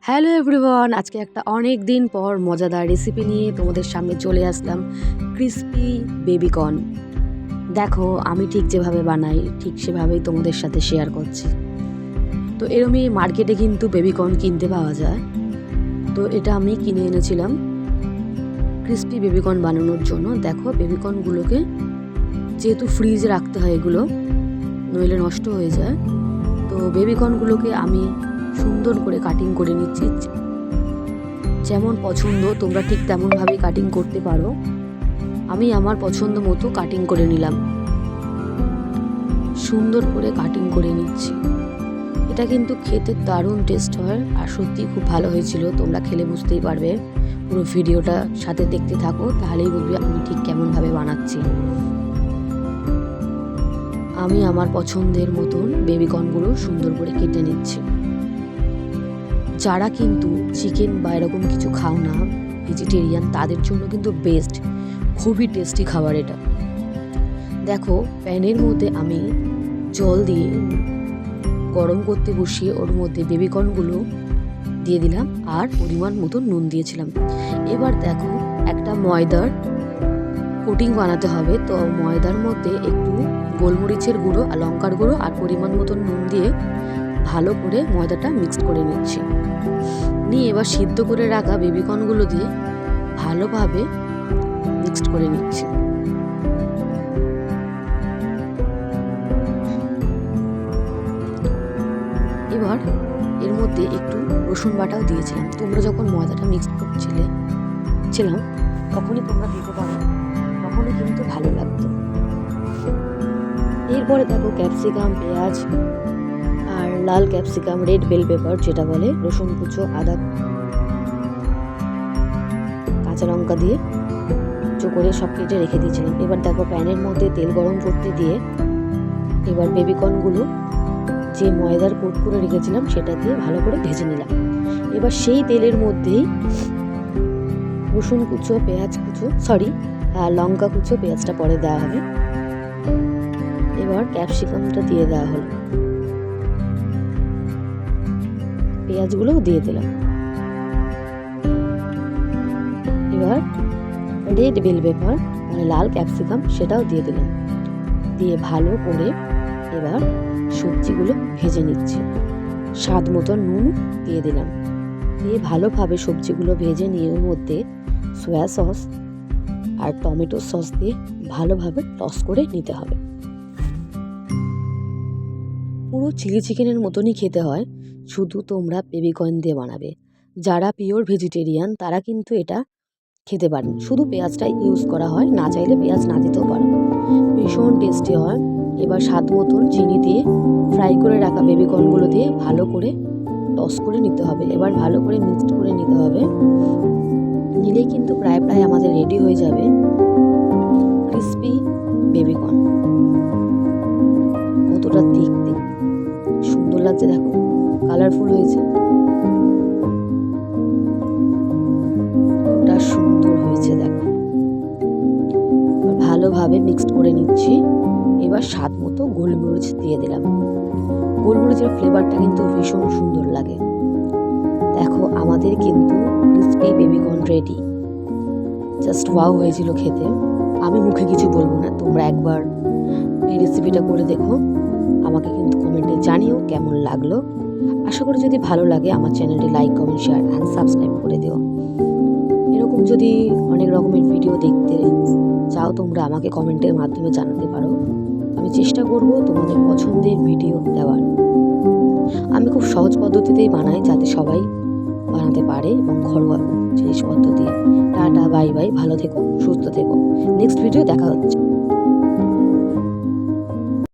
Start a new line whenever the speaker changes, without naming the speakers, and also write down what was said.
Hello everyone, আজকে একটা অনেক দিন পর মজাদার রেসিপি নিয়ে তোমাদের সামনে চলে আসলাম। Crispy baby corn. দেখো, আমি ঠিক যেভাবে বানাই ঠিক সেভাবেই তোমাদের সাথে শেয়ার করছি। তো এরমই মার্কেটে কিন্তু বেবিকর্ন কিনতে পাওয়া যায়। তো এটা আমি কিনে এনেছিলাম ক্রিস্পি বেবিকর্ন বানানোর জন্য। দেখো, বেবিকর্নগুলোকে যেহেতু ফ্রিজে রাখতে হয়, এগুলো নইলে নষ্ট হয়ে যায়। তো বেবিকর্নগুলোকে আমি সুন্দর করে কাটিং করে নিচ্ছি। যেমন পছন্দ তোমরা ঠিক তেমনভাবেই কাটিং করতে পারো। আমি আমার পছন্দ মতো কাটিং করে নিলাম, সুন্দর করে কাটিং করে নিচ্ছি। এটা কিন্তু খেতে দারুণ টেস্ট হয় আর সত্যি খুব ভালো হয়েছিল। তোমরা খেলে বুঝতেই পারবে। পুরো ভিডিওটা সাথে দেখতে থাকো, তাহলেই বুঝবে আমি ঠিক কেমনভাবে বানাচ্ছি। আমি আমার পছন্দের মতন বেবিকর্নগুলো সুন্দর করে কেটে নিচ্ছি। যারা কিন্তু চিকেন বা এরকম কিছু খাও না, ভেজিটেরিয়ান, তাদের জন্য কিন্তু বেস্ট, খুবই টেস্টি খাবার এটা। দেখো, প্যানের মধ্যে আমি জল দিয়ে গরম করতে বসিয়ে ওর মধ্যে বেবিকর্নগুলো দিয়ে দিলাম আর পরিমাণ মতো নুন দিয়েছিলাম। এবার দেখো, একটা ময়দার কোটিং বানাতে হবে। তো ময়দার মধ্যে একটু গোলমরিচের গুঁড়ো আর লঙ্কার গুঁড়ো আর পরিমাণ মতো নুন দিয়ে ভালো করে ময়দাটা মিক্সড করে নিচ্ছি। নিয়ে এবার সিদ্ধ করে রাখা বেবিকর্নগুলো দিয়ে ভালোভাবে মিক্সড করে নিচ্ছি। এবার এর মধ্যে একটু রসুন বাটাও দিয়েছিলাম। তোমরা যখন ময়দাটা মিক্সড করছিলাম তখনই তোমরা দিতে পারো, তখনই কিন্তু ভালো লাগতো। এরপরে দেখো, ক্যাপসিকাম, পেঁয়াজ আর লাল ক্যাপসিকাম, রেড বেল পেপার যেটা বলে, রসুন কুচো, আদা, কাঁচা লঙ্কা দিয়ে কুচো করে সব কেটে রেখে দিয়েছিলাম। এবার দেখো, প্যানের মধ্যে তেল গরম করতে দিয়ে এবার বেবিকর্নগুলো যে ময়দার কোট করে রেখেছিলাম সেটা দিয়ে ভালো করে ভেজে নিলাম। এবার সেই তেলের মধ্যেই রসুন কুচো, পেঁয়াজ কুচো, লঙ্কা কুচো, পেঁয়াজটা পরে দেওয়া হবে। এবার ক্যাপসিকামটা দিয়ে দেওয়া হলো, পেঁয়াজগুলোও দিয়ে দিলাম। এবার রেড বেল পেপার মানে লাল ক্যাপসিকাম সেটাও দিয়ে দিলাম। দিয়ে ভালো করে এবার সবজিগুলো ভেজে নিচ্ছি। স্বাদ মতো নুন দিয়ে দিলাম। দিয়ে ভালোভাবে সবজিগুলো ভেজে নিয়ে ওর মধ্যে সয়া সস আর টমেটো সস দিয়ে ভালোভাবে টস করে নিতে হবে। পুরো চিলি চিকেনের মতনই খেতে হয়, শুধু তোমরা বেবিকর্ন দিয়ে বানাবে। যারা পিওর ভেজিটেরিয়ান তারা কিন্তু এটা খেতে পারেন, শুধু পেঁয়াজটা ইউজ করা হয়, না চাইলে পেঁয়াজ না দিতেও পারো। ভীষণ টেস্টি হয়। এবার স্বাদ মতন চিনি দিয়ে ফ্রাই করে রাখা বেবিকর্নগুলো দিয়ে ভালো করে টস করে নিতে হবে। এবার ভালো করে মিক্সড করে নিতে হবে। নিলেই কিন্তু প্রায় আমাদের রেডি হয়ে যাবে ক্রিস্পি বেবিকর্ন। কতটা দেখতে সুন্দর লাগছে, দেখো কালারফুল হয়েছে, কতটা সুন্দর হয়েছে দেখো। ভালোভাবে মিক্সড করে নিচ্ছি। এবার স্বাদ মতো গোলমরিচ দিয়ে দিলাম। গোলমরিচের ফ্লেভারটা কিন্তু ভীষণ সুন্দর লাগে। দেখো, আমাদের কিন্তু crispy baby corn ready. Just wow হয়েছিল খেতে। আমি মুখে কিছু বলবো না, তোমরা একবার এই রেসিপিটা করে দেখো। আমাকে কিন্তু কমেন্টে জানিও কেমন লাগলো। আশা করি যদি ভালো লাগে আমার চ্যানেলটি like, comment, share and subscribe করে দিও। এরকম যদি অনেক রকমের ভিডিও দেখতে চাও তোমরা আমাকে কমেন্টের মাধ্যমে জানাতে পারো। আমি চেষ্টা করব তোমাদের পছন্দের ভিডিও দেওয়ার। আমি খুব সহজ পদ্ধতিতেই বানাই, যাতে সবাই বানাতে পারে এবং ঘরোয়া জিনিসপত্র দিয়ে। টাটা, বাই বাই, ভালো থেকো, সুস্থ থেকো। নেক্সট ভিডিও দেখা হচ্ছে।